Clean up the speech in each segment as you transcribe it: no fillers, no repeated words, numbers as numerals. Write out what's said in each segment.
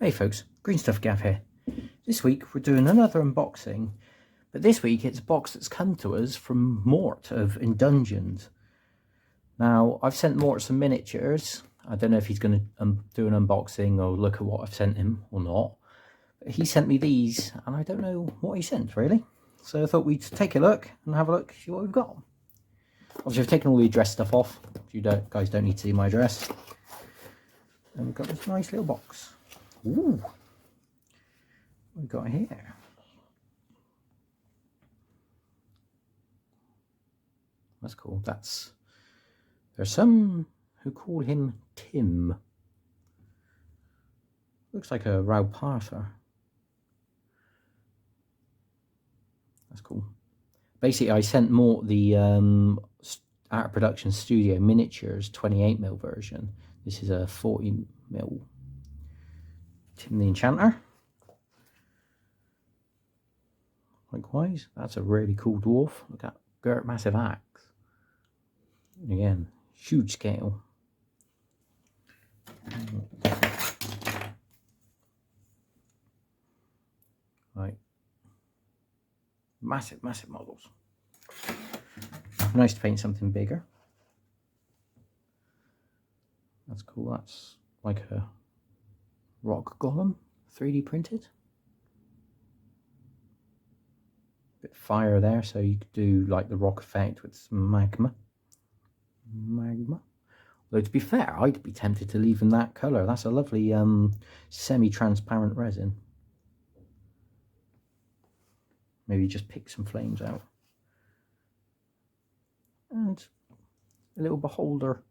Hey folks, Green Stuff Gav here. This week we're doing another unboxing, but this week it's a box that's come to us from Mort of Endungeoned. Now, I've sent Mort some miniatures. I don't know if he's going to do an unboxing or look at what I've sent him or not. But he sent me these, and I don't know what he sent really. So I thought we'd take a look and have a look, see what we've got. Obviously I've taken all the address stuff off. You guys don't need to see my address. And we've got this nice little box. Ooh, what we got here? That's cool. There's some who call him Tim. Looks like a Raupartha. That's cool. Basically, I sent Mort the Art of Production Studio Miniatures 28mm version. This is a 40mm. Tim the Enchanter. Likewise, that's a really cool dwarf. Look at that massive axe. Again, huge scale. Right. Massive models. Nice to paint something bigger. That's cool. That's like a rock golem, 3D printed. Bit of fire there, so you could do like the rock effect with some magma. Although to be fair, I'd be tempted to leave him that colour. That's a lovely semi-transparent resin. Maybe just pick some flames out. And a little beholder.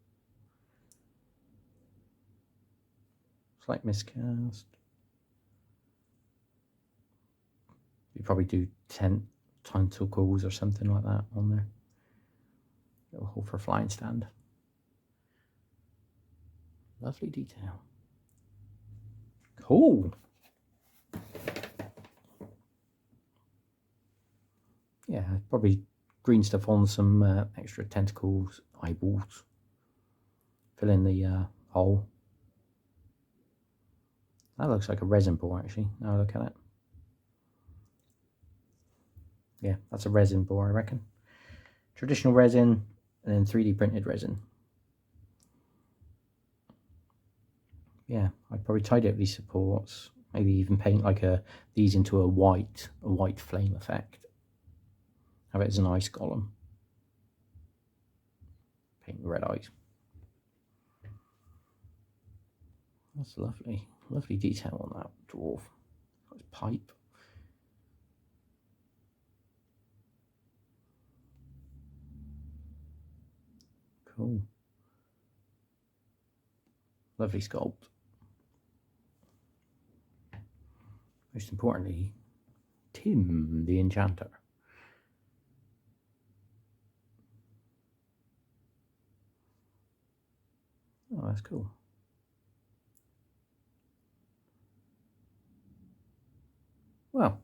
Slight miscast. You probably do 10 tentacles or something like that on there. Little hole for a flying stand. Lovely detail. Cool. Yeah, probably green stuff on some extra tentacles, eyeballs. Fill in the hole. That looks like a resin bore actually, now I look at it. Yeah, that's a resin bore, I reckon. Traditional resin and then 3D printed resin. Yeah, I'd probably tidy up these supports. Maybe even paint like these into a white flame effect. Have it as an ice golem. Paint the red eyes. That's lovely. Lovely detail on that dwarf. Got his pipe. Cool. Lovely sculpt. Most importantly, Tim the Enchanter. Oh, that's cool. Well,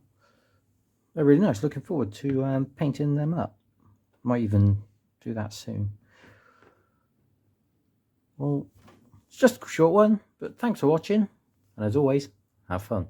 they're really nice. Looking forward to painting them up. Might even do that soon. Well, it's just a short one, but thanks for watching, and as always, have fun.